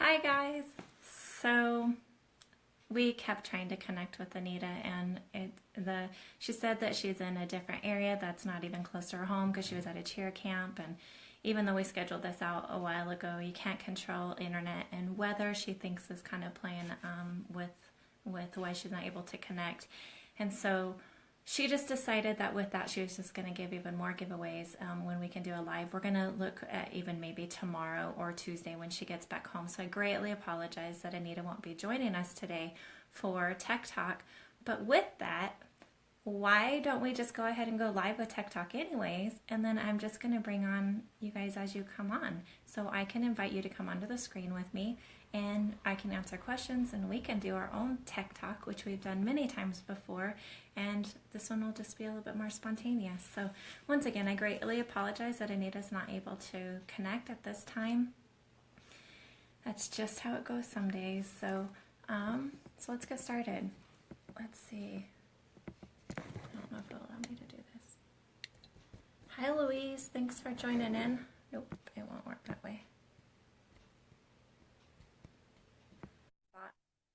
Hi guys. So we kept trying to connect with Anita, and she said that she's in a different area that's not even close to her home because she was at a cheer camp. And even though we scheduled this out a while ago, you can't control internet and weather. She thinks is kind of playing with why she's not able to connect, and so she just decided that with that she was just going to give even more giveaways when we can do a live. We're going to look at even maybe tomorrow or Tuesday when she gets back home. So I greatly apologize that Anita won't be joining us today for Tech Talk. But with that, why don't we just go ahead and go live with Tech Talk anyways? And then I'm just going to bring on you guys as you come on. So I can invite you to come onto the screen with me and I can answer questions and we can do our own Tech Talk, which we've done many times before. And this one will just be a little bit more spontaneous. So once again, I greatly apologize that Anita's not able to connect at this time. That's just how it goes some days. So let's get started. Let's see. I don't know if it'll allow me to do this. Hi, Louise. Thanks for joining in. Nope, it won't work that way.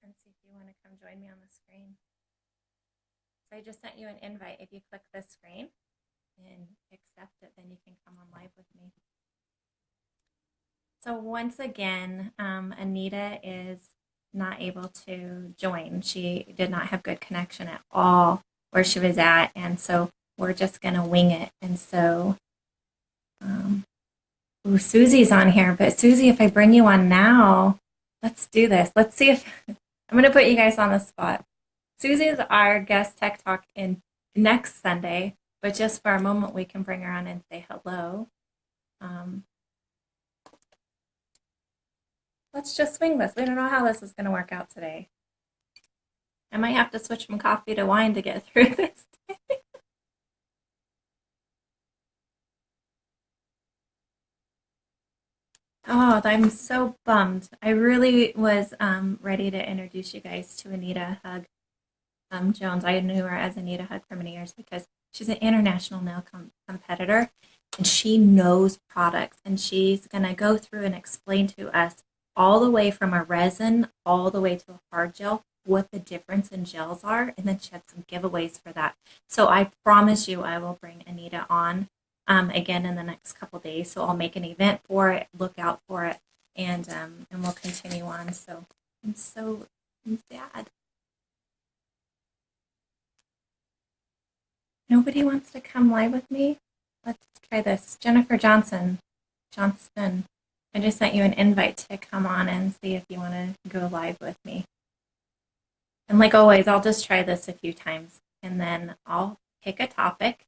And see if you want to come join me on the screen. So I just sent you an invite. If you click this screen and accept it, then you can come on live with me. So once again, Anita is not able to join. She did not have good connection at all where she was at, and so we're just going to wing it. And so, Susie's on here, but Suzie, if I bring you on now, let's do this. Let's see if I'm going to put you guys on the spot. Suzie is our guest Tech Talk in next Sunday, but just for a moment, we can bring her on and say hello. Let's just swing this. We don't know how this is going to work out today. I might have to switch from coffee to wine to get through this. Oh, I'm so bummed. I really was ready to introduce you guys to Anita Hug Jones. I knew her as Anita Hug for many years because she's an international nail competitor and she knows products, and she's going to go through and explain to us all the way from a resin all the way to a hard gel what the difference in gels are, and then she had some giveaways for that. So I promise you I will bring Anita on again in the next couple days. So I'll make an event for it, look out for it, and we'll continue on. So I'm sad. Nobody wants to come live with me? Let's try this. Jennifer Johnston. I just sent you an invite to come on and see if you want to go live with me. And like always, I'll just try this a few times and then I'll pick a topic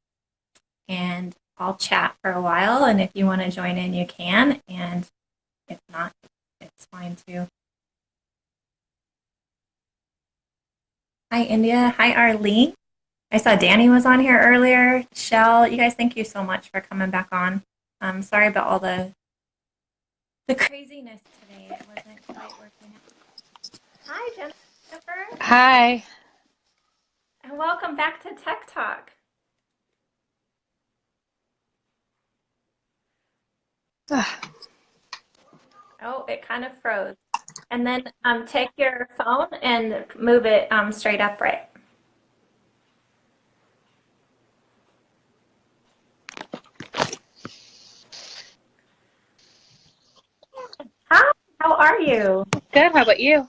and I'll chat for a while. And if you want to join in, you can. And if not, it's fine too. Hi, India. Hi, Arlene. I saw Danny was on here earlier. Shell, you guys, thank you so much for coming back on. I'm sorry about all the craziness today. It wasn't quite working out. Hi, Jennifer. Hi. And welcome back to Tech Talk. Oh, it kind of froze. And then take your phone and move it straight upright. Hi, how are you? Good. How about you?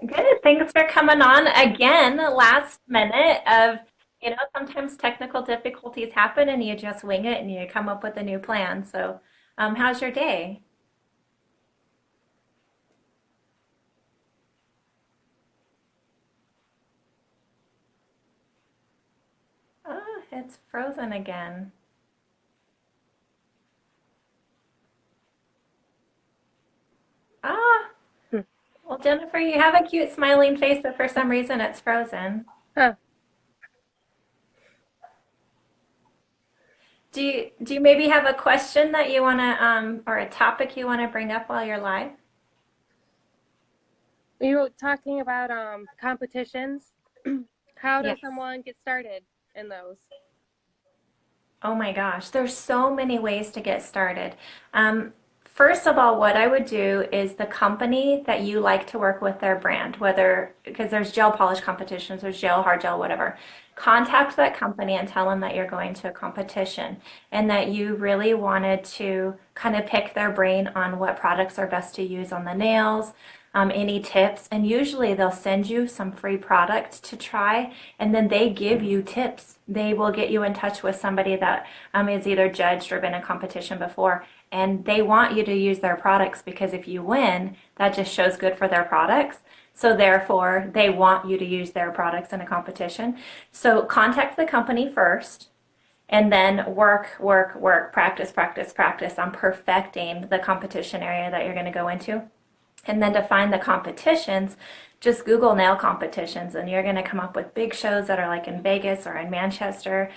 Good. Thanks for coming on again. Last minute of, sometimes technical difficulties happen and you just wing it and you come up with a new plan. So, how's your day? Oh, it's frozen again. Ah, well, Jennifer, you have a cute smiling face, but for some reason it's frozen. Huh. Do you maybe have a question that you want to or a topic you want to bring up while you're live? We were talking about competitions. How does Yes. someone get started in those? Oh my gosh, there's so many ways to get started. First of all, what I would do is the company that you like to work with their brand, whether, because there's gel polish competitions, there's gel, hard gel, whatever. Contact that company and tell them that you're going to a competition and that you really wanted to kind of pick their brain on what products are best to use on the nails, any tips. And usually they'll send you some free product to try and then they give you tips. They will get you in touch with somebody that is either judged or been in competition before, and they want you to use their products because if you win, that just shows good for their products. So therefore, they want you to use their products in a competition. So contact the company first and then work, practice on perfecting the competition area that you're going to go into. And then to find the competitions, just Google nail competitions and you're going to come up with big shows that are like in Vegas or in Manchester.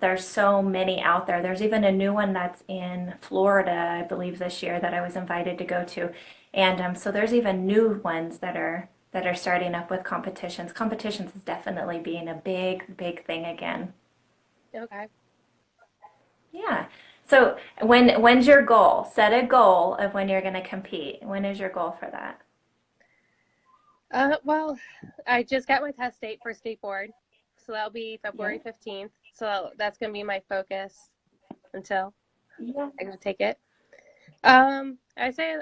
There's so many out there. There's even a new one that's in Florida, I believe, this year that I was invited to go to. And so there's even new ones that are starting up with competitions. Competitions is definitely being a big thing again. Okay. Yeah. So when's your goal? Set a goal of when you're going to compete. When is your goal for that? Well, I just got my test date for state board, so that'll be February Yeah. 15th. So that's going to be my focus until Yeah. I can take it. I say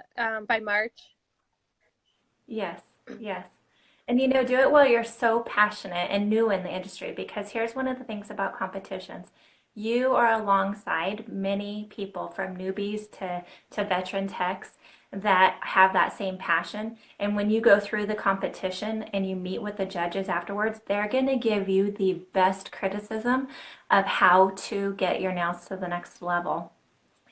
by March. Yes. Yes. And do it while you're so passionate and new in the industry because here's one of the things about competitions. You are alongside many people from newbies to veteran techs that have that same passion. And when you go through the competition and you meet with the judges afterwards, they're going to give you the best criticism of how to get your nails to the next level.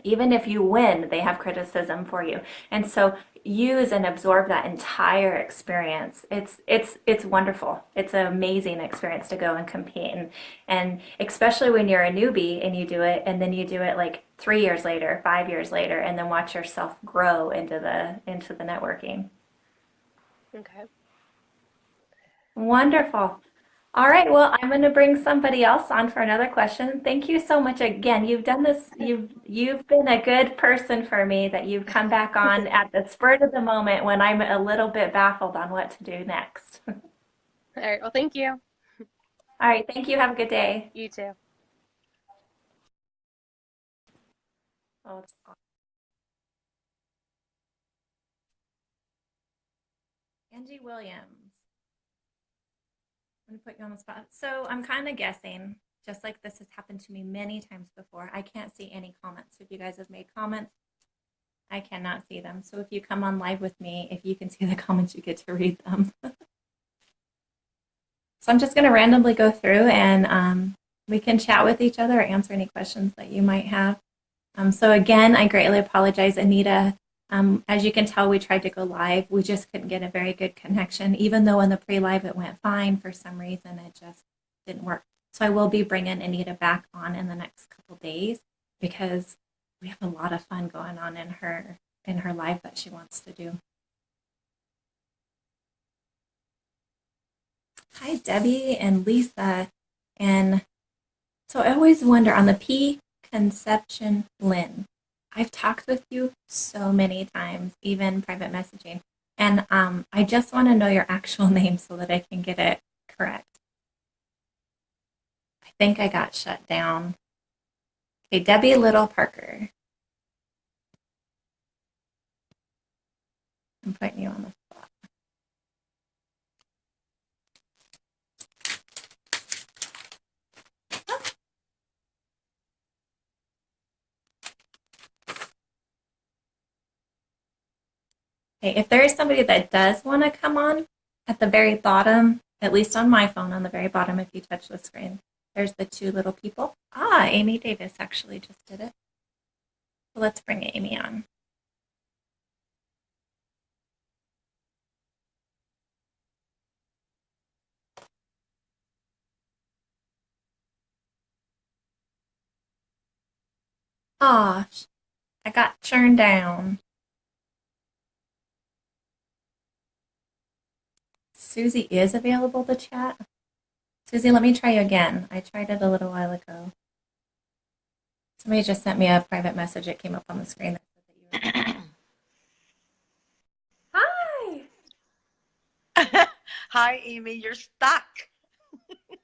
Even if you win, they have criticism for you. And so use and absorb that entire experience. It's wonderful. It's an amazing experience to go and compete and especially when you're a newbie and you do it and then you do it like 3 years later, 5 years later, and then watch yourself grow into the networking. Okay. Wonderful. All right, well, I'm going to bring somebody else on for another question. Thank you so much again. You've done this, you've been a good person for me that you've come back on at the spur of the moment when I'm a little bit baffled on what to do next. All right. Well, thank you. All right, thank you. Have a good day. You too. Oh, it's awesome. Angie Williams. I'm gonna put you on the spot. So I'm kind of guessing, just like this has happened to me many times before. I can't see any comments. If you guys have made comments, I cannot see them. So if you come on live with me, if you can see the comments, you get to read them. So I'm just going to randomly go through and we can chat with each other or answer any questions that you might have. So again, I greatly apologize, Anita. As you can tell, we tried to go live. We just couldn't get a very good connection. Even though in the pre-live it went fine, for some reason it just didn't work. So I will be bringing Anita back on in the next couple days because we have a lot of fun going on in her live that she wants to do. Hi, Debbie and Lisa. And so I always wonder on the P conception Lynn. I've talked with you so many times, even private messaging. And I just want to know your actual name so that I can get it correct. I think I got shut down. Okay, Debbie Little Parker. I'm putting you on the spot. Okay, if there is somebody that does want to come on, at the very bottom, at least on my phone, on the very bottom, if you touch the screen, there's the two little people. Ah, Amy Davis actually just did it. So let's bring Amy on. Ah, I got turned down. Susie is available to chat. Susie, let me try you again. I tried it a little while ago. Somebody just sent me a private message. It came up on the screen that said that you were Hi, Amy, you're stuck.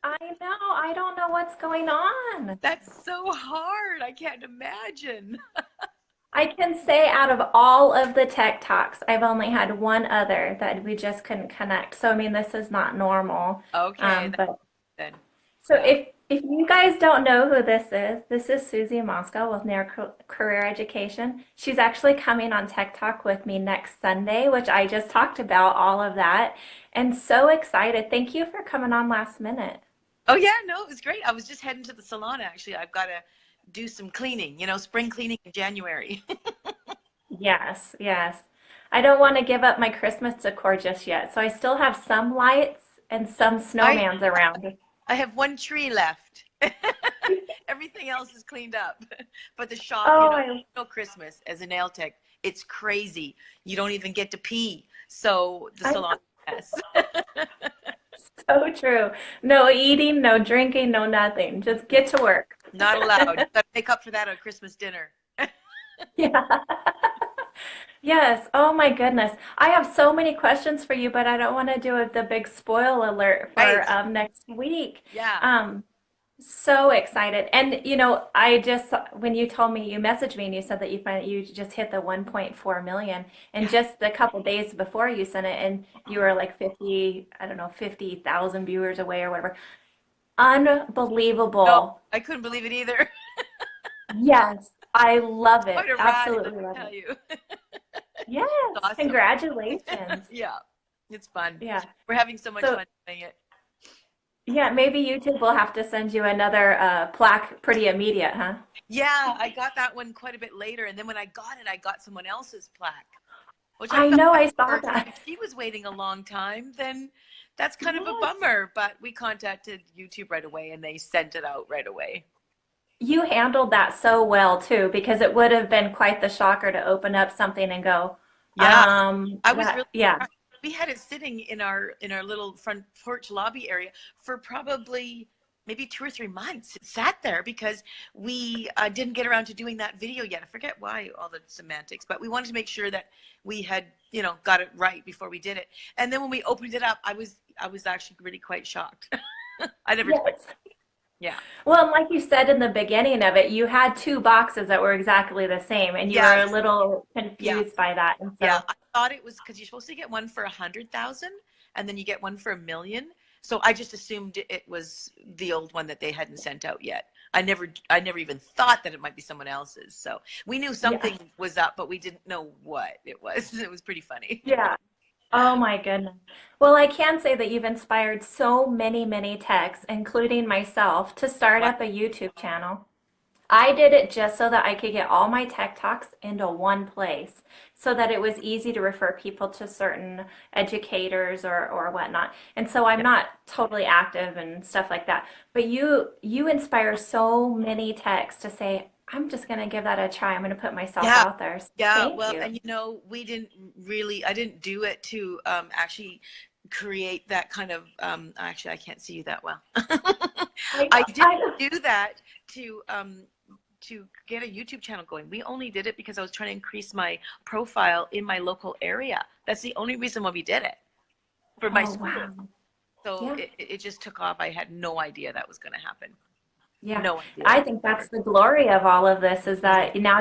I know. I don't know what's going on. That's so hard. I can't imagine. I can say out of all of the tech talks, I've only had one other that we just couldn't connect. So, I mean, this is not normal. Okay, But then. so Yeah. if you guys don't know who this is Suzie Moskal with Near Career Education. She's actually coming on Tech Talk with me next Sunday, which I just talked about all of that. And so excited. Thank you for coming on last minute. Oh, yeah, no, it was great. I was just heading to the salon, actually. I've got to do some cleaning, spring cleaning in January. Yes, yes. I don't want to give up my Christmas decor just yet. So I still have some lights and some I snowmans around. I have one tree left. Everything else is cleaned up. But the shop, Oh, I Christmas as a nail tech, it's crazy. You don't even get to pee. So the I salon, yes. so true. No eating, no drinking, no nothing. Just get to work. Not allowed. Got to make up for that on Christmas dinner. Yeah. Yes. Oh my goodness. I have so many questions for you, but I don't want to do the big spoil alert Right. for next week. Yeah. Um, so excited. And I just when you told me you messaged me and you said that you just hit the 1.4 million and Yeah. just a couple days before you sent it and you were like 50, I don't know, 50,000 viewers away or whatever. No, Unbelievable. I couldn't believe it either. Yes, I love Quite it. a ride, let Absolutely me love tell it. you. Yes, It's awesome. congratulations. Yeah. It's fun. Yeah. We're having so much So, fun doing it. yeah, maybe YouTube will have to send you another plaque pretty immediate, huh? Yeah, I got that one quite a bit later. And then when I got it, I got someone else's plaque, which I I felt know, bad I saw for, 'cause that. if she was waiting a long time, then that's kind of a Yes. bummer. But we contacted YouTube right away and they sent it out right away. You handled that so well too, because it would have been quite the shocker to open up something and go, Yeah, I was that, really yeah. surprised. We had it sitting in our little front porch lobby area for probably maybe 2 or 3 months. It sat there because we didn't get around to doing that video yet. I forget why, all the semantics, but we wanted to make sure that we had got it right before we did it. And then when we opened it up, I was actually really quite shocked. I never expected. Yes. Yeah. Well, and like you said in the beginning of it, you had two boxes that were exactly the same, and you were a Yes. little Yeah. confused by that. And Yeah, so, I thought it was because you're supposed to get one for 100,000 and then you get one for 1 million. So I just assumed it was the old one that they hadn't sent out yet. I never even thought that it might be someone else's. So we knew yeah, something was up, but we didn't know what it was. It was pretty funny. yeah. Oh my goodness. Well, I can say that you've inspired so many, many techs, including myself, to start Wow. up a YouTube channel. I did it just so that I could get all my tech talks into one place so that it was easy to refer people to certain educators or whatnot. And so I'm Yeah. not totally active and stuff like that. But you inspire so many techs to say, I'm just going to give that a try. I'm going to put myself Yeah. out there. So Yeah. thank Well, you. and I didn't do it to actually create that kind of, actually, I can't see you that well. I I know, didn't I know. do that to get a YouTube channel going. We only did it because I was trying to increase my profile in my local area. That's the only reason why we did it for my Oh, school. wow. So Yeah. it just took off. I had no idea that was going to happen. Yeah, No idea I think that's whatsoever. the glory of all of this is Mhm. that now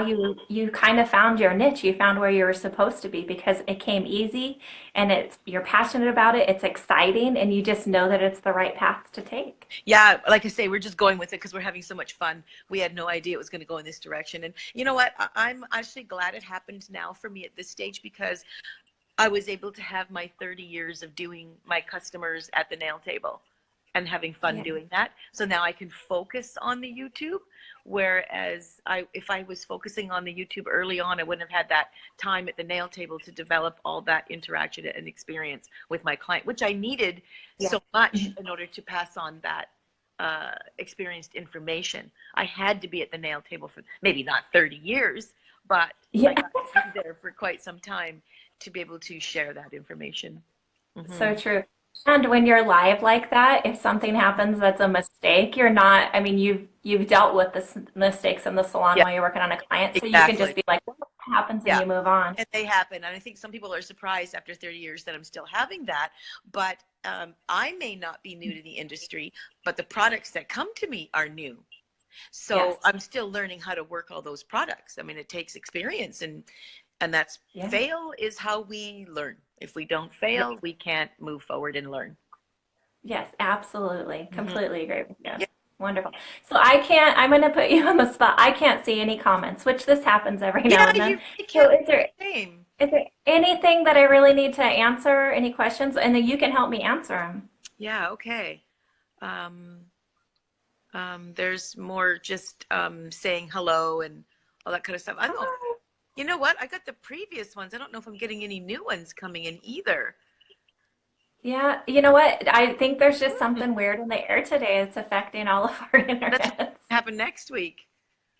you kind of found your niche. You found where you were supposed to be because it came easy and you're passionate about it. It's exciting and you just know that it's the right path to take. Yeah, like I say, we're just going with it because we're having so much fun. We had no idea it was going to go in this direction. And you know what? I'm actually glad it happened now for me at this stage because I was able to have my 30 years of doing my customers at the nail table and having fun Yeah. doing that. So now I can focus on the YouTube. Whereas if I was focusing on the YouTube early on, I wouldn't have had that time at the nail table to develop all that interaction and experience with my client, which I needed Yeah. so much Mhm. in order to pass on that experienced information. I had to be at the nail table for maybe not 30 years, but I Yeah. got to be there for quite some time to be able to share that information. So Hmm. true. And when you're live like that, if something happens that's a mistake, you're not, I mean, you've dealt with the mistakes in the salon Yeah, while you're working on a client, so you can exactly. just be like, what happens and Yeah. you move on. And they happen. And I think some people are surprised after 30 years that I'm still having that. But I may not be new to the industry, but the products that come to me are new. So Yes. I'm still learning how to work all those products. I mean, it takes experience, and that's Yeah. fail is how we learn. If we don't fail, Yes. we can't move forward and learn. Yes, absolutely. Completely agree with you. Yeah. Wonderful. So I'm going to put you on the spot. I can't see any comments, which this happens every now Yeah, and then. you So can't is there do the same. is there anything that I really need to answer? Any questions? And then you can help me answer them. Yeah, okay. Um, there's more just saying hello and all that kind of stuff. I don't know. You know what? I got the previous ones. I don't know if I'm getting any new ones coming in either. Yeah, you know what? I think there's just something weird in the air today. It's affecting all of our That's what internets. happen next week.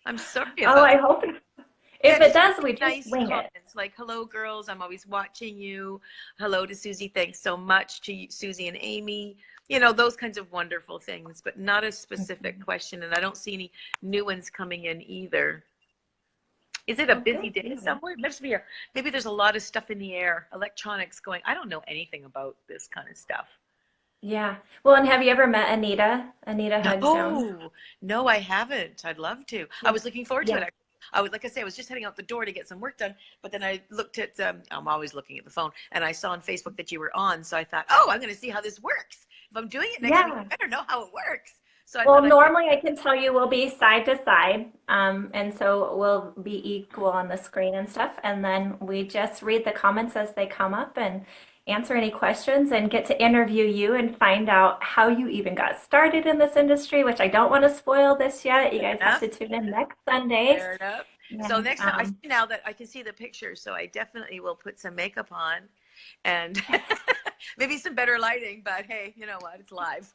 I'm sorry Oh, about I it. hope Yeah, if it just does, we just nice wing it. comments like, hello, girls. I'm always watching you. Hello to Suzie. Thanks so much to you, Suzie and Amy. You know, those kinds of wonderful things, but not a specific question. And I don't see any new ones coming in either. Is it a Oh, busy good day deal. somewhere? It must be maybe there's a lot of stuff in the air, electronics going. I don't know anything about this kind of stuff. Yeah. Well, and have you ever met Anita? Anita Hug Jones? No, no, I haven't. I'd love to. I Yeah. was looking forward to Yeah. it. I was, like I say, I was just heading out the door to get some work done, but then I looked at, I'm always looking at the phone, and I saw on Facebook that you were on, so I thought, oh, I'm going to see how this works. If I'm doing it next week, Yeah. I better know how it works. So I Well, thought I'd get, normally I can tell you we'll be side to side, and so we'll be equal on the screen and stuff, and then we just read the comments as they come up and answer any questions and get to interview you and find out how you even got started in this industry, which I don't want to spoil this yet. You fair guys have enough, to tune in next Sunday. fair enough. So And next time, I see now that I can see the picture, so I definitely will put some makeup on and maybe some better lighting, but hey, you know what? It's live.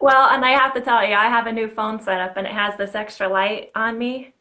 well, and I have to tell you, I have a new phone set up and it has this extra light on me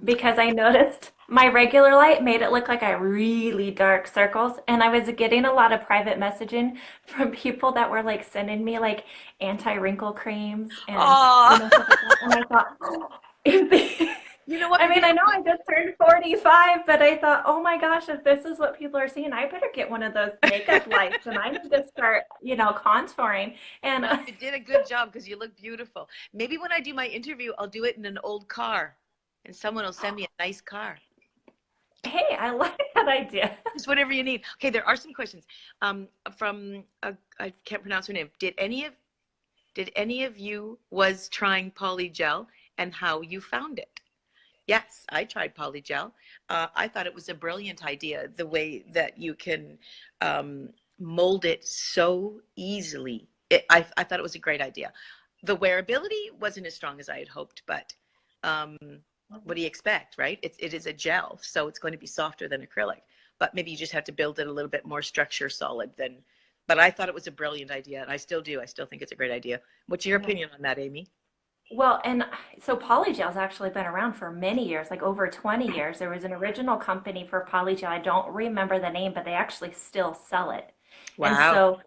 because I noticed my regular light made it look like I really dark circles, and I was getting a lot of private messaging from people that were like sending me like anti-wrinkle creams and Oh, stuff like that. And I thought, you know what? I Maybe mean, I know I just turned 45, but I thought, oh my gosh, if this is what people are seeing, I better get one of those makeup lights and I need to start, contouring. And well, you did a good job because you look beautiful. Maybe when I do my interview, I'll do it in an old car and someone will send me a nice car. hey, I like that idea. Just whatever you need. Okay, there are some questions. From I can't pronounce her name. Did any of you was trying polygel and how you found it? Yes, I tried polygel. I thought it was a brilliant idea, the way that you can mold it so easily. I thought it was a great idea. The wearability wasn't as strong as I had hoped, but what do you expect, right? It is a gel, so it's going to be softer than acrylic, but maybe you just have to build it a little bit more structure solid than, but I thought it was a brilliant idea, and I still do. I still think it's a great idea. What's your opinion on that, Amy? Well, and so Polygel's actually been around for many years, like over 20 years. There was an original company for Polygel. I don't remember the name, but they actually still sell it. And Wow.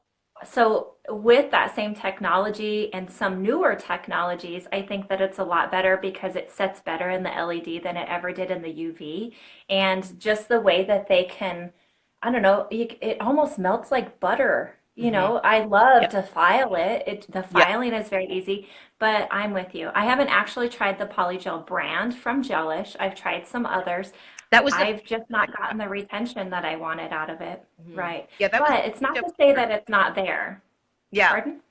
so with that same technology and some newer technologies, I think that it's a lot better because it sets better in the LED than it ever did in the UV. And just the way that they can, I don't know, it almost melts like butter. Mm-hmm. I love Yep. to file it. The Yep. filing is very easy, but I'm with you. I haven't actually tried the Polygel brand from Gelish. I've tried some others. That was the I've just not gotten the retention that I wanted out of it. Mhm. Right. Yeah, that was But it's not the to say that it's not there. yeah. Pardon?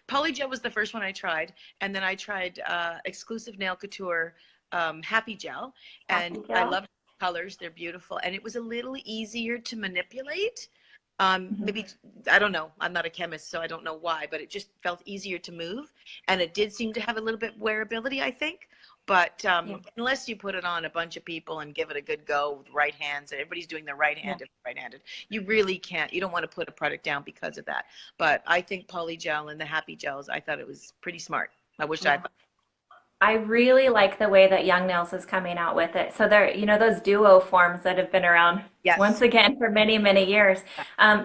Polygel was the first one I tried, and then I tried Exclusive Nail Couture Happy Gel, and Happy I gel? love the colors. They're beautiful, and it was a little easier to manipulate. Mhm. Maybe I don't know. I'm not a chemist, so I don't know why, but it just felt easier to move, and it did seem to have a little bit wearability, I think. But Yeah. unless you put it on a bunch of people and give it a good go with right hands, and everybody's doing the Yeah. right-handed, you really can't. You don't want to put a product down because of that. But I think polygel and the happy gels, I thought it was pretty smart. I wish I Yeah. I really like the way that Young Nails is coming out with it. So those duo forms that have been around once yes, again for many, many years. yeah,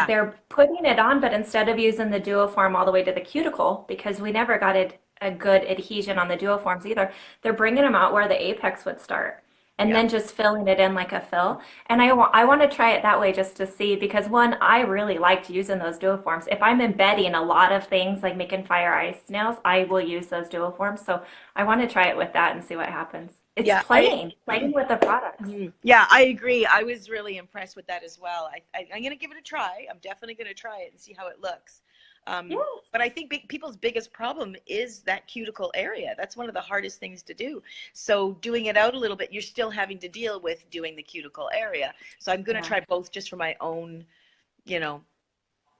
They're putting it on, but instead of using the duo form all the way to the cuticle, because we never got a good adhesion on the duo forms either, they're bringing them out where the apex would start. and Yeah. then just filling it in like a fill. And I want to try it that way just to see, because one, I really liked using those duoforms. If I'm embedding a lot of things like making fire ice nails, I will use those duoforms. So I want to try it with that and see what happens. It's Yeah, playing with the products. yeah, I agree. I was really impressed with that as well. I'm going to give it a try. I'm definitely going to try it and see how it looks. Yeah. But I think people's biggest problem is that cuticle area. That's one of the hardest things to do. So doing it out a little bit, you're still having to deal with doing the cuticle area. So I'm going to Yeah. try both just for my own, you know,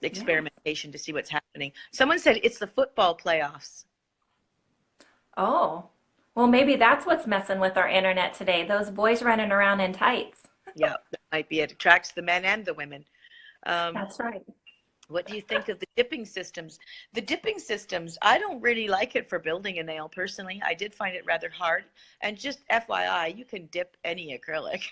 experimentation to see what's happening. Someone said it's the football playoffs. Oh, well, maybe that's what's messing with our internet today. Those boys running around in tights. Yeah, that might be it. Attracts the men and the women. Um, That's right. What do you think of the dipping systems? The dipping systems, I don't really like it for building a nail personally. I did find it rather hard. And just FYI, you can dip any acrylic.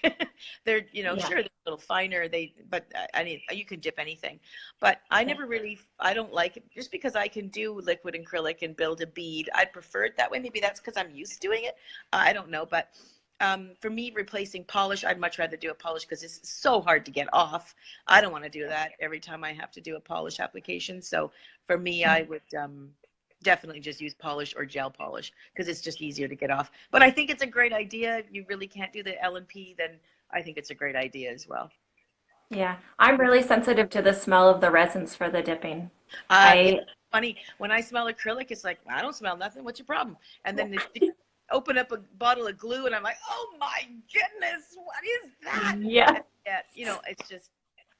They're, Yeah. sure, they're a little finer. But I mean, you can dip anything. But I never really, I don't like it just because I can do liquid acrylic and build a bead. I'd prefer it that way. Maybe that's because I'm used to doing it. I don't know, but. For me, replacing polish, I'd much rather do a polish because it's so hard to get off. I don't want to do that every time I have to do a polish application. So for me, I would definitely just use polish or gel polish because it's just easier to get off. But I think it's a great idea. If you really can't do the L&P, then I think it's a great idea as well. Yeah. I'm really sensitive to the smell of the resins for the dipping. It's funny. When I smell acrylic, it's like, I don't smell nothing. What's your problem? And then open up a bottle of glue and I'm like, oh my goodness, what is that? Yeah. And, it's just,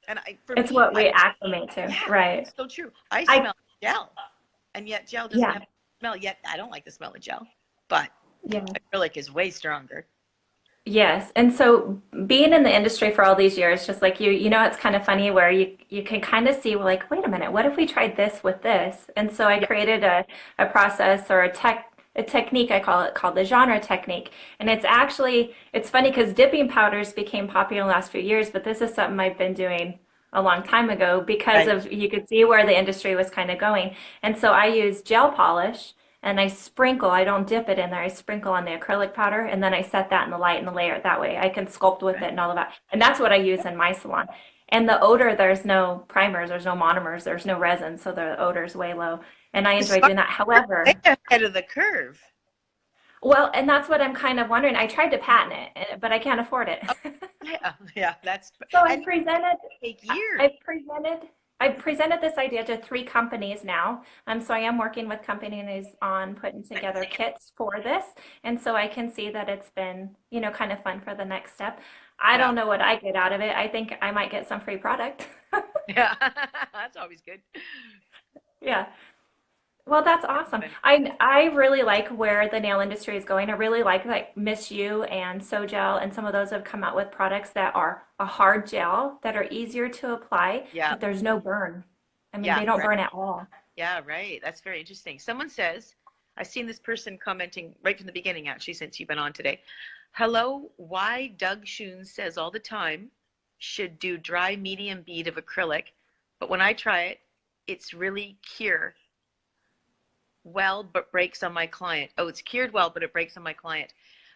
and It's what we acclimate to, yeah, right? it's so true. I smell gel, and yet gel doesn't Yeah. have smell. Yet I don't like the smell of gel, but Yeah. acrylic is way stronger. Yes. And so being in the industry for all these years, just like it's kind of funny where you can kind of see like, wait a minute, what if we tried this with this? And so I Yeah. created a process or a technique, I call it, called the genre technique. And it's funny because dipping powders became popular in the last few years, but this is something I've been doing a long time ago because Right. of, you could see where the industry was kind of going. And so I use gel polish and I don't dip it in there, I sprinkle on the acrylic powder and then I set that in the light and layer it that way. I can sculpt with it and all of that. And that's what I use in my salon. And the odor, there's no primers, there's no monomers, there's no resin, so the odor is way low. And I enjoy doing that. However, Way ahead of the curve. well, and that's what I'm kind of wondering. I tried to patent it, but I can't afford it. Yeah, that's So and take years. I presented this idea to 3 companies now. So I am working with companies on putting together kits for this. And so I can see that it's been, kind of fun for the next step. I Yeah. don't know what I get out of it. I think I might get some free product. Yeah, that's always good. Yeah. Well, that's awesome. I really like where the nail industry is going. I really like Miss You and Sogel, and some of those have come out with products that are a hard gel that are easier to apply, Yeah. but there's no burn. I mean, Yeah, they don't right. burn at all. Yeah, right. That's very interesting. Someone says, I've seen this person commenting right from the beginning, actually, since you've been on today. Hello, why Doug Schoon says all the time should do dry medium bead of acrylic, but when I try it, it's really cure well, but breaks on my client. Oh, it's cured well, but it breaks on my client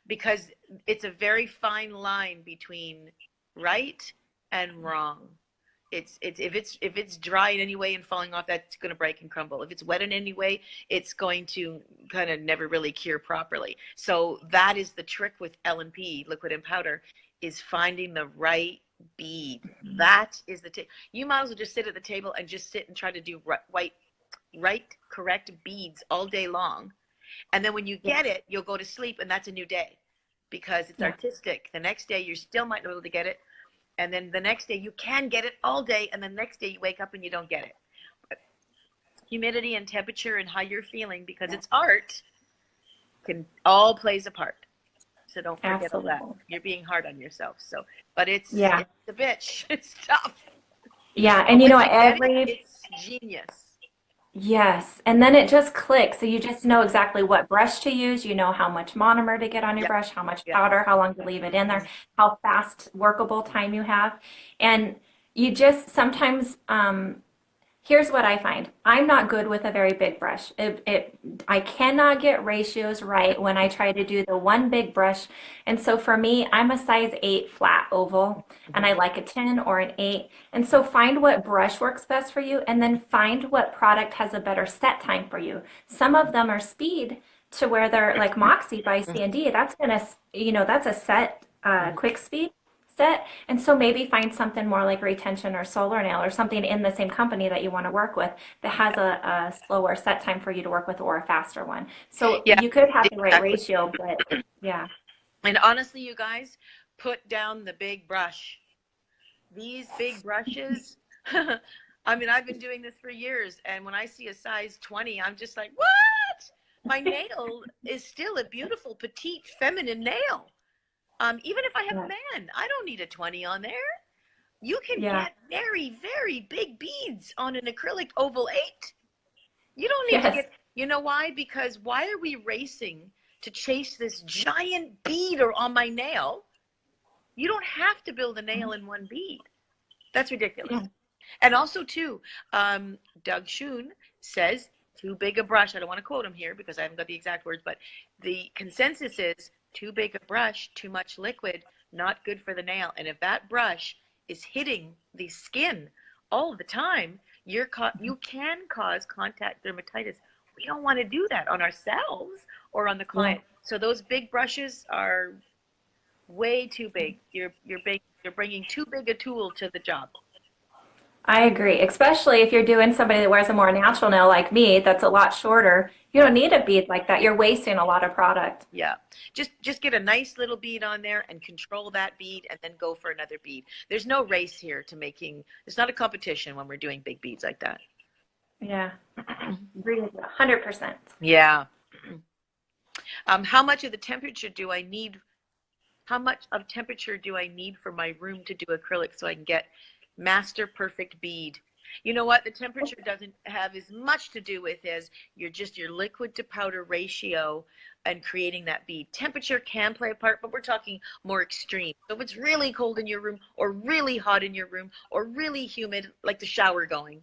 because it's a very fine line between right and wrong. It's if it's dry in any way and falling off, that's going to break and crumble. If it's wet in any way, it's going to kind of never really cure properly. So that is the trick with L&P, liquid and powder, is finding the right bead. That is the tip. You might as well just sit at the table and just sit and try to do correct beads all day long. And then when you get it, you'll go to sleep and that's a new day because it's artistic. The next day, you still might not be able to get it. And then the next day you can get it all day, and the next day you wake up and you don't get it. But humidity and temperature and how you're feeling, because it's art, can all plays a part. So don't forget all that. You're being hard on yourself. So, but it's a bitch. It's tough. Yeah, and it's genius. Yes, and then it just clicks. So you just know exactly what brush to use. You know how much monomer to get on your brush, how much powder, how long to leave it in there, how fast workable time you have. And you just sometimes Here's what I find. I'm not good with a very big brush. I cannot get ratios right when I try to do the one big brush. And so for me, I'm a size 8 flat oval, and I Mhm. like a 10 or an 8. And so find what brush works best for you, and then find what product has a better set time for you. Some of them are speed to where they're like Moxie by C&D. That's gonna, that's a set, Mhm. quick speed set. And so maybe find something more like retention or solar nail or something in the same company that you want to work with that has a slower set time for you to work with or a faster one. So Yeah, you could have the right exactly. ratio, but yeah. And honestly, you guys, put down the big brush. These big brushes, I mean, I've been doing this for years, and when I see a size 20, I'm just like, what? My nail is still a beautiful, petite, feminine nail. Even if I have a Yeah. man, I don't need a 20 on there. You can Yeah. get very, very big beads on an acrylic oval 8. You don't need to Yes. get, you know why? Because why are we racing to chase this giant bead or on my nail? You don't have to build a nail in one bead. That's ridiculous. Yeah. And also, too, Doug Schoon says, too big a brush. I don't want to quote him here because I haven't got the exact words, but the consensus is too big a brush, too much liquid, not good for the nail. And if that brush is hitting the skin all the time, you can cause contact dermatitis. We don't want to do that on ourselves or on the Yeah. client. So those big brushes are way too big. You're bringing too big a tool to the job. I agree, especially if you're doing somebody that wears a more natural nail like me that's a lot shorter. You don't Yeah. need a bead like that. You're wasting a lot of product. Yeah. Just get a nice little bead on there and control that bead and then go for another bead. There's no race here to making, it's not a competition when we're doing big beads like that. Yeah. Agree with you 100%. Yeah. How much of the temperature do I need? How much of temperature do I need for my room to do acrylic so I can get master perfect bead? You know what? The temperature doesn't have as much to do with as your liquid to powder ratio and creating that bead. Temperature can play a part, but we're talking more extreme. So if it's really cold in your room or really hot in your room or really humid, like the shower going.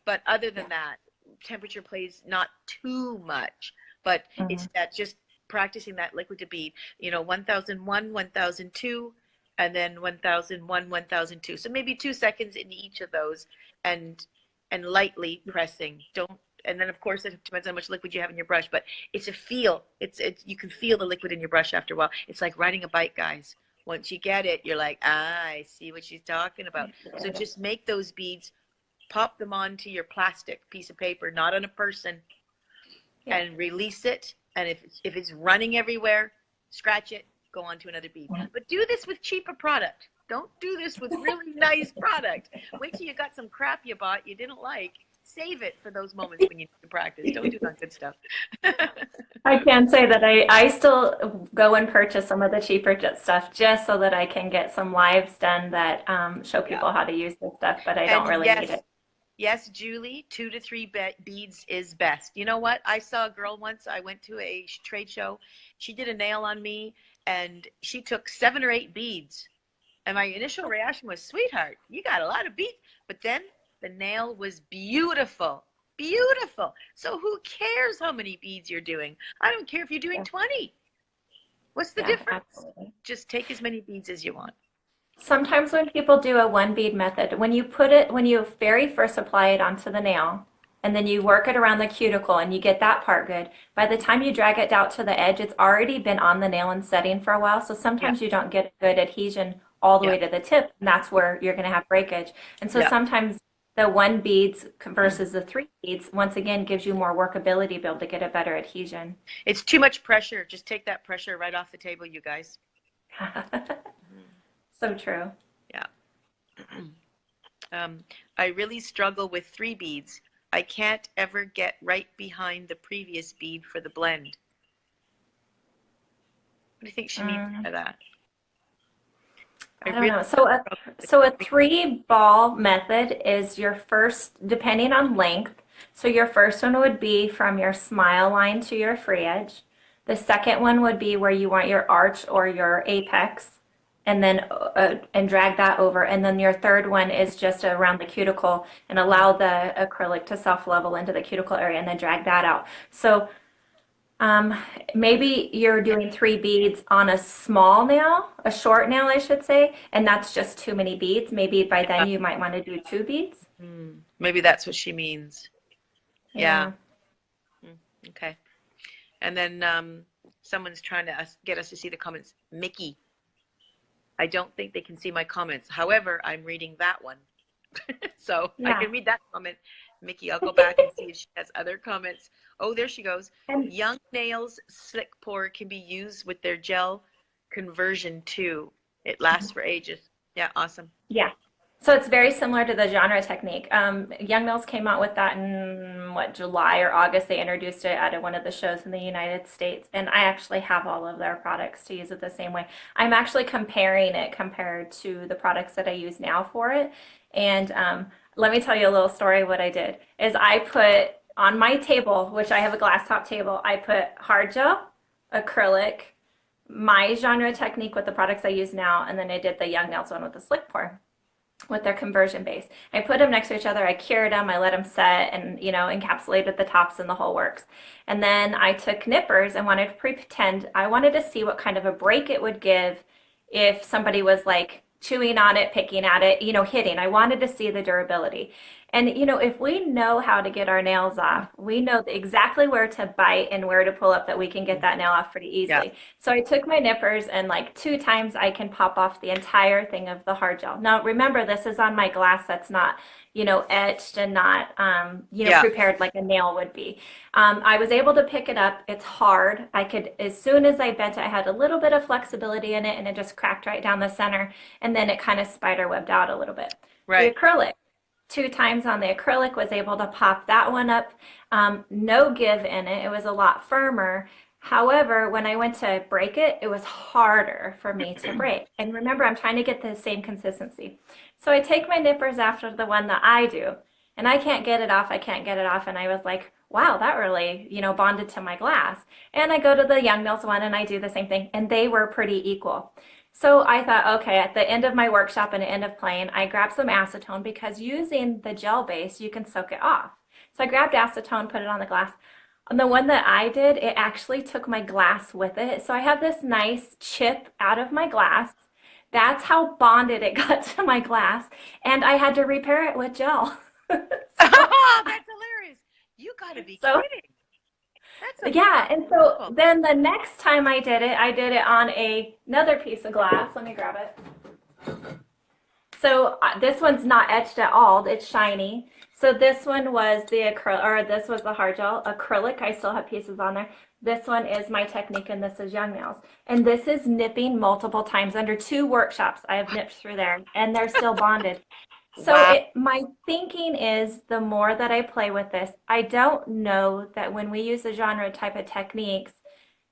But other than that, temperature plays not too much, but it's Mhm. that just practicing that liquid to bead, 1001, 1002, and then 1001, 1002. So maybe 2 seconds in each of those and lightly pressing. Don't, and then of course it depends on how much liquid you have in your brush, but it's a feel. It's you can feel the liquid in your brush after a while. It's like riding a bike, guys. Once you get it, you're like, I see what she's talking about. So just make those beads, pop them onto your plastic piece of paper, not on a person, Yeah. and release it. And if it's running everywhere, scratch it, go on to another bead. But do this with cheaper product. Don't do this with really nice product. Wait till you got some crap you bought you didn't like. Save it for those moments when you need to practice. Don't do that good stuff. I can say that I still go and purchase some of the cheaper stuff just so that I can get some lives done that show Yeah. people how to use this stuff, but I don't And really need yes, it. yes, Julie, 2 to 3 beads is best. You know what? I saw a girl once. I went to a trade show. She did a nail on me, and she took 7 or 8 beads. And my initial reaction was, sweetheart, you got a lot of beads. But then the nail was beautiful, beautiful. So who cares how many beads you're doing? I don't care if you're doing Yeah, 20. What's the yeah, difference? absolutely. Just take as many beads as you want. Sometimes when people do a one bead method, when you very first apply it onto the nail, and then you work it around the cuticle and you get that part good, by the time you drag it out to the edge, it's already been on the nail and setting for a while. So Yeah, sometimes you don't get good adhesion all the yeah, way to the tip, and that's where you're going to have breakage. And so yeah. sometimes the one beads versus the three beads, once again, gives you more workability to be able to get a better adhesion. It's too much pressure. Just take that pressure right off the table, you guys. So true. Yeah. Um, I really struggle with 3 beads. I can't ever get right behind the previous bead for the blend. What do you think she means Mm. by that? I I don't really know. struggle with So a three. three ball method is your first, depending on length. So your first one would be from your smile line to your free edge. The second one would be where you want your arch or your apex. and then and drag that over. And then your third one is just around the cuticle and allow the acrylic to self level into the cuticle area and then drag that out. So um, maybe you're doing 3 beads on a small nail, a short nail, I should say, and that's just too many beads. Maybe by then you might want to do 2 beads. Maybe that's what she means. Yeah. Yeah. Okay. And then someone's trying to get us to see the comments. Mickey, I don't think they can see my comments. However, I'm reading that one. So I Yeah. can read that comment. Mickey, I'll go back and see if she has other comments. Oh, there she goes. And Young nails slick pour can be used with their gel conversion too. It lasts for ages. Yeah, awesome. yeah. So it's very similar to the genre technique. Young Mills came out with that in July or August. They introduced it at one of the shows in the United States, and I actually have all of their products to use it the same way. I'm actually comparing it compared to the products that I use now for it. And let me tell you a little story. What I did is I put on my table, which I have a glass top table, I put hard gel, acrylic, my genre technique with the products I use now, and then I did the Young Nails one with the slick pour with their conversion base. I put them next to each other. I cured them. I let them set and, encapsulated the tops and the whole works. And then I took nippers and wanted to pretend I wanted to see what kind of a break it would give if somebody was like chewing on it, picking at it, hitting. I wanted to see the durability. And, if we know how to get our nails off, we know exactly where to bite and where to pull up that we can get that nail off pretty easily. Yeah. So I took my nippers and like 2 times I can pop off the entire thing of the hard gel. Now, remember, this is on my glass that's not, etched and not, prepared like a nail would be. I was able to pick it up. It's hard. I could, as soon as I bent it, I had a little bit of flexibility in it and it just cracked right down the center. And then it kind of spider webbed out a little bit. Right. The acrylic. 2 times on the acrylic was able to pop that one up. No give in it. It was a lot firmer. However, when I went to break it, it was harder for me to break. And remember, I'm trying to get the same consistency. So I take my nippers after the one that I do, and I can't get it off. I can't get it off. And I was like, wow, that really, bonded to my glass. And I go to the Young Mills one and I do the same thing. And they were pretty equal. So I thought, okay, at the end of my workshop and the end of playing, I grabbed some acetone because using the gel base, you can soak it off. So I grabbed acetone, put it on the glass. On the one that I did, it actually took my glass with it. So I have this nice chip out of my glass. That's how bonded it got to my glass. And I had to repair it with gel. Oh, that's hilarious. You got to be kidding. Yeah, and so then the next time I did it on another piece of glass. Let me grab it. So this one's not etched at all. It's shiny. So this one was the acrylic, or this was the hard gel acrylic. I still have pieces on there. This one is my technique, and this is Young Nails. And this is nipping multiple times. Under 2 workshops, I have nipped through there, and they're still bonded. So wow. my thinking is the more that I play with this, I don't know that when we use the genre type of techniques,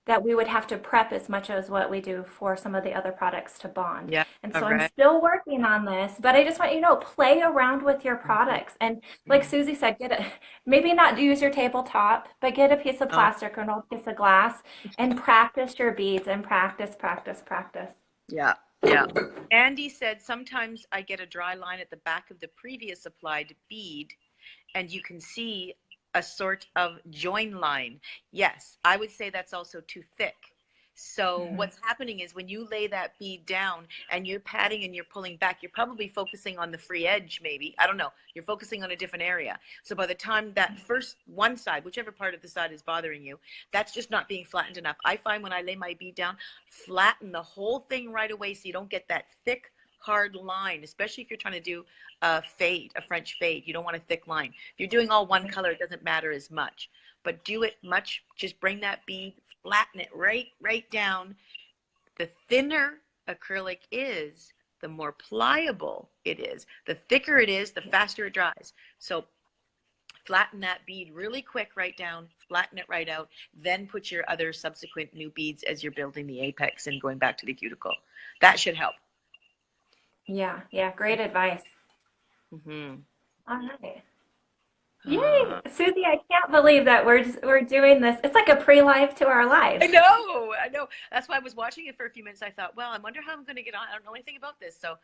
that we would have to prep as much as what we do for some of the other products to bond. Yeah. And so I'm still working on this, but I just want you to know, play around with your products. And like Suzie said, maybe not use your tabletop, but get a piece of plastic or an old piece of glass and practice your beads and practice. Yeah. Yeah. Andy said, sometimes I get a dry line at the back of the previous applied bead and you can see a sort of join line. Yes, I would say that's also too thick. So what's happening is when you lay that bead down and you're patting and you're pulling back, you're probably focusing on the free edge, maybe. I don't know. You're focusing on a different area. So by the time that first one side, whichever part of the side is bothering you, that's just not being flattened enough. I find when I lay my bead down, flatten the whole thing right away so you don't get that thick, hard line, especially if you're trying to do a fade, a French fade. You don't want a thick line. If you're doing all one color, it doesn't matter as much. But do it much, just bring that bead, flatten it right down. The thinner acrylic is, the more pliable it is. The thicker it is, the faster it dries. So flatten that bead really quick right down, flatten it right out, then put your other subsequent new beads as you're building the apex and going back to the cuticle. That should help. Yeah, great advice. Mm-hmm. All right. Yay, Susie! I can't believe that we're doing this. It's like a pre-live to our lives. I know. That's why I was watching it for a few minutes. I thought, well, I wonder how I'm going to get on. I don't know anything about this. So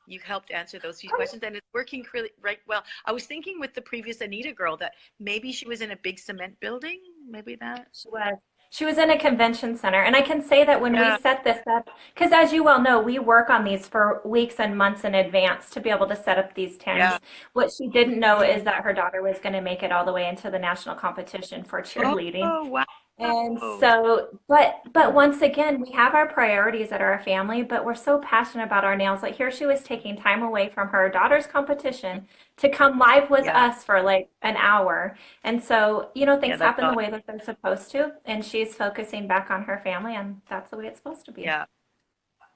you helped answer those few questions, and it's working really right well. I was thinking with the previous Anita girl that maybe she was in a big cement building. Maybe that. She was. She was in a convention center. And I can say that when we Yeah. set this up, because as you well know, we work on these for weeks and months in advance to be able to set up these Yeah. tents. What she didn't know is that her daughter was going to make it all the way into the national competition for cheerleading. Oh, wow. And so, but once again, we have our priorities at our family, but we're so passionate about our nails. Like here she was taking time away from her daughter's competition to come live with Yeah. us for like an hour. And so, Yeah, things that's happen the awesome. way that they're supposed to, and she's focusing back on her family, and that's the way it's supposed to be. Yeah.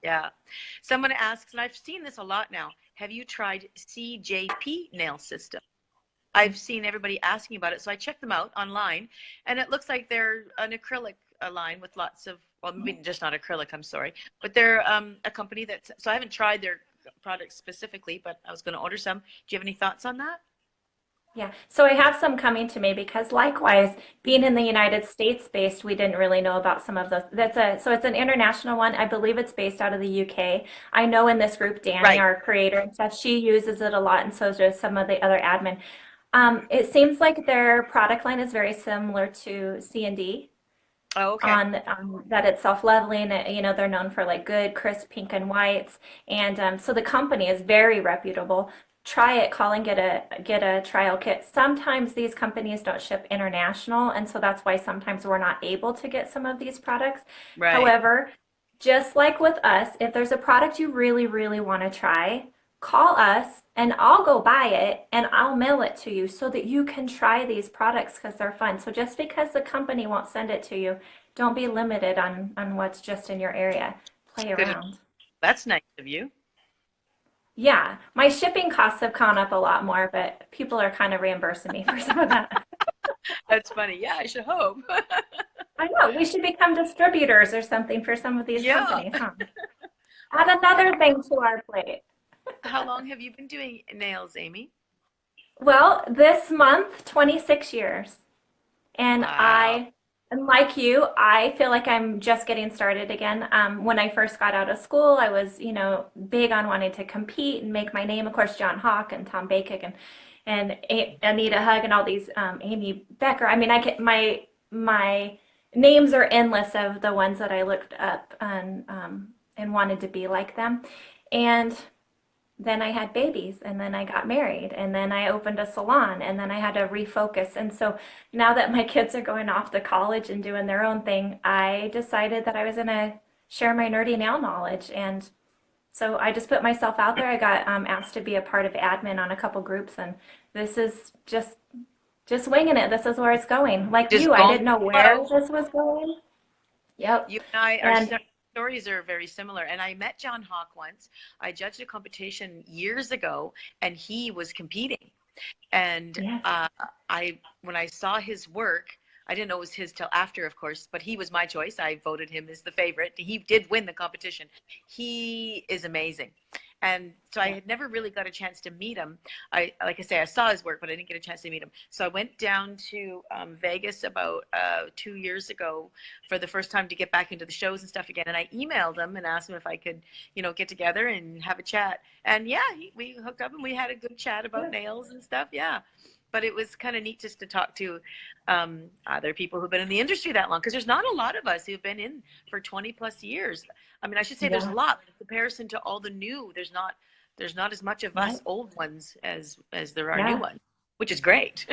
Yeah. Someone asks, and I've seen this a lot now. Have you tried CJP nail system? I've seen everybody asking about it, so I checked them out online, and it looks like they're an acrylic line with lots of, well, maybe just not acrylic, I'm sorry, but they're a company that, so I haven't tried their products specifically, but I was going to order some. Do you have any thoughts on that? Yeah, so I have some coming to me because likewise, being in the United States based, we didn't really know about some of those. So it's an international one. I believe it's based out of the UK. I know in this group, Danny, Right. our creator and stuff, she uses it a lot, and so does some of the other admin. It seems like their product line is very similar to C&D Oh, okay. on that it's self-leveling. They're known for like good, crisp pink and whites. And so the company is very reputable. Try it, call and get a trial kit. Sometimes these companies don't ship international, and so that's why sometimes we're not able to get some of these products. Right. However, just like with us, if there's a product you really, really want to try, call us and I'll go buy it and I'll mail it to you so that you can try these products because they're fun. So just because the company won't send it to you, don't be limited on what's just in your area. Play Good. around. That's nice of you. Yeah, my shipping costs have gone up a lot more, but people are kind of reimbursing me for some of that. That's funny. Yeah, I should hope. I know, we should become distributors or something for some of these Yeah. companies, huh? Add another thing to our plate. How long have you been doing nails, Amy? Well, this month, 26 years. And Wow. and like you, I feel like I'm just getting started again. When I first got out of school, I was, big on wanting to compete and make my name. Of course, John Hawk and Tom Bakic and Anita Hug and all these, Amy Becker. I mean, my names are endless of the ones that I looked up and wanted to be like them. And then I had babies, and then I got married, and then I opened a salon, and then I had to refocus. And so now that my kids are going off to college and doing their own thing, I decided that I was going to share my nerdy nail knowledge. And so I just put myself out there. I got asked to be a part of admin on a couple groups, and this is just winging it. This is where it's going. Like Just you, I going didn't know with the where flow. this was going. Yep. You and I, our And stories are very similar. And I met John Hawk once. I judged a competition years ago, and he was competing. And yes. when I saw his work, I didn't know it was his till after, of course, but he was my choice. I voted him as the favorite. He did win the competition. He is amazing. And so I had never really got a chance to meet him. Like I say, I saw his work, but I didn't get a chance to meet him. So I went down to Vegas about 2 years ago for the first time to get back into the shows and stuff again. And I emailed him and asked him if I could, get together and have a chat. And yeah, we hooked up and we had a good chat about nails and stuff. Yeah. But it was kind of neat just to talk to other people who've been in the industry that long, because there's not a lot of us who've been in for 20 plus years. I mean, I should say there's a Yeah. lot, but in comparison to all the new, there's not as much of Right. us old ones as there are new Yeah. ones, which is great.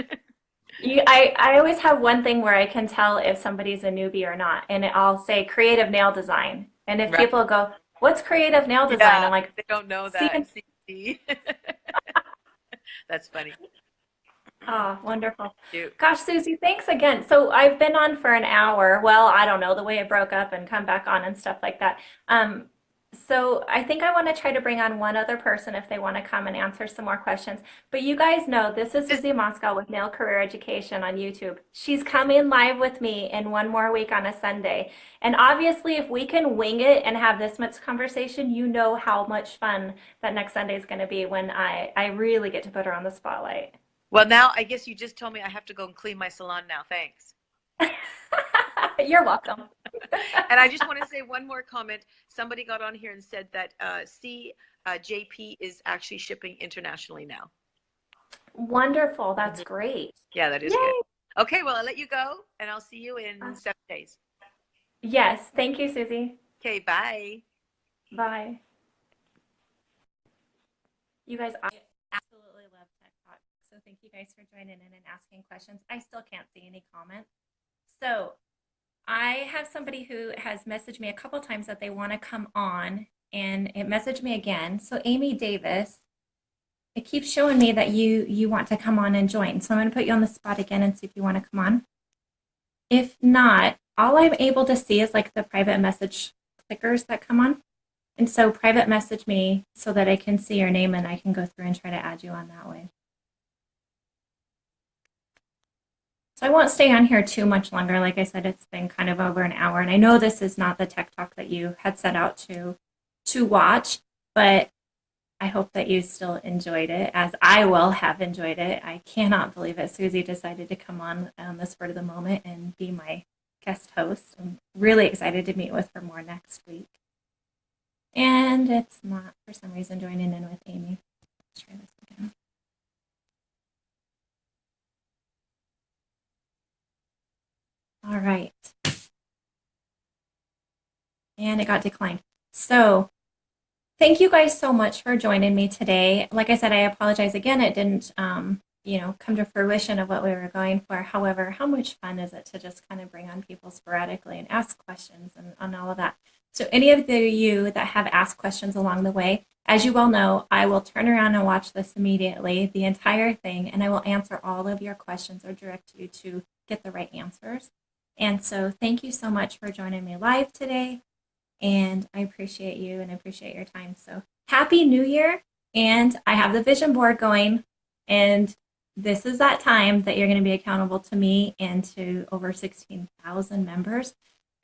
I always have one thing where I can tell if somebody's a newbie or not, and I'll say creative nail design. And if Right. people go, "What's creative nail design?" I'm Yeah, like, they don't know "See, that in CD. That's funny. oh, wonderful. Cute. Gosh, Susie, thanks again. So I've been on for an hour. Well, I don't know the way it broke up and come back on and stuff like that. So I think I want to try to bring on one other person if they want to come and answer some more questions. But you guys know this is Is- Suzie Moskal with Nail Career Education on YouTube. She's coming live with me in one more week on a Sunday. And obviously, if we can wing it and have this much conversation, you know how much fun that next Sunday is going to be when I really get to put her on the spotlight. Well, now I guess you just told me I have to go and clean my salon now. Thanks. You're welcome. And I just want to say one more comment. Somebody got on here and said that CJP is actually shipping internationally now. Wonderful. That's great. Yeah, that is Yay. good. Okay, well, I'll let you go, and I'll see you in 7 days. Yes. Thank you, Susie. Okay, bye. Bye. You guys, I absolutely love Tech Talk. So thank you guys for joining in and asking questions. I still can't see any comments. So I have somebody who has messaged me a couple times that they want to come on, and it messaged me again. So Amy Davis, it keeps showing me that you want to come on and join. So I'm going to put you on the spot again and see if you want to come on. If not, all I'm able to see is like the private message clickers that come on. And so private message me so that I can see your name and I can go through and try to add you on that way. So I won't stay on here too much longer. Like I said, it's been kind of over an hour. And I know this is not the Tech Talk that you had set out to watch, but I hope that you still enjoyed it, as I will have enjoyed it. I cannot believe it. Susie decided to come on this Word of the Moment and be my guest host. I'm really excited to meet with her more next week. And it's not, for some reason, joining in with Amy. Let's try this again. All right. And it got declined. So thank you guys so much for joining me today. Like I said, I apologize again. It didn't, come to fruition of what we were going for. However, how much fun is it to just kind of bring on people sporadically and ask questions and all of that? So any of you that have asked questions along the way, as you well know, I will turn around and watch this immediately, the entire thing, and I will answer all of your questions or direct you to get the right answers. And so thank you so much for joining me live today. And I appreciate you and I appreciate your time. So happy New Year. And I have the vision board going. And this is that time that you're going to be accountable to me and to over 16,000 members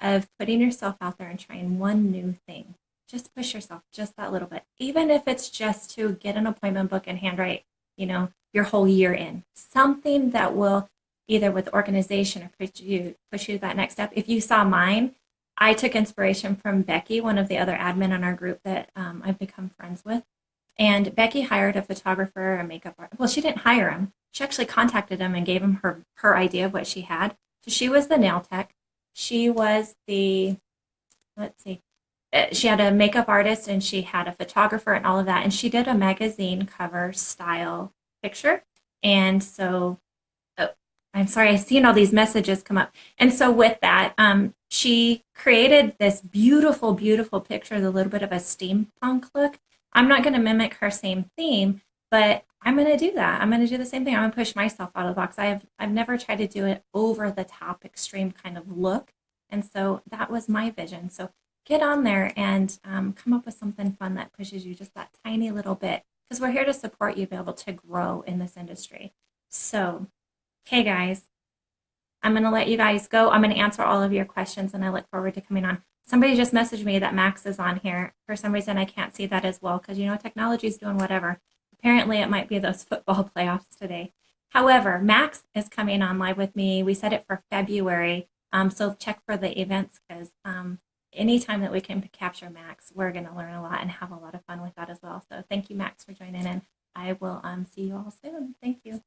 of putting yourself out there and trying one new thing. Just push yourself just that little bit. Even if it's just to get an appointment book and handwrite, your whole year in. Something that will either with organization or push you to that next step. If you saw mine, I took inspiration from Becky, one of the other admin in our group that I've become friends with. And Becky hired a photographer, a makeup artist. Well, she didn't hire him. She actually contacted him and gave him her idea of what she had. So she was the nail tech. She was the, she had a makeup artist and she had a photographer and all of that. And she did a magazine cover style picture. And so, I'm sorry, I've seen all these messages come up. And so with that, she created this beautiful, beautiful picture with a little bit of a steampunk look. I'm not going to mimic her same theme, but I'm going to do that. I'm going to do the same thing. I'm going to push myself out of the box. I've never tried to do it over the top, extreme kind of look. And so that was my vision. So get on there and come up with something fun that pushes you just that tiny little bit, because we're here to support you be able to grow in this industry. So, okay, guys, I'm going to let you guys go. I'm going to answer all of your questions, and I look forward to coming on. Somebody just messaged me that Max is on here. For some reason, I can't see that as well because, technology is doing whatever. Apparently, it might be those football playoffs today. However, Max is coming on live with me. We set it for February, so check for the events because anytime that we can capture Max, we're going to learn a lot and have a lot of fun with that as well. So thank you, Max, for joining in. I will see you all soon. Thank you.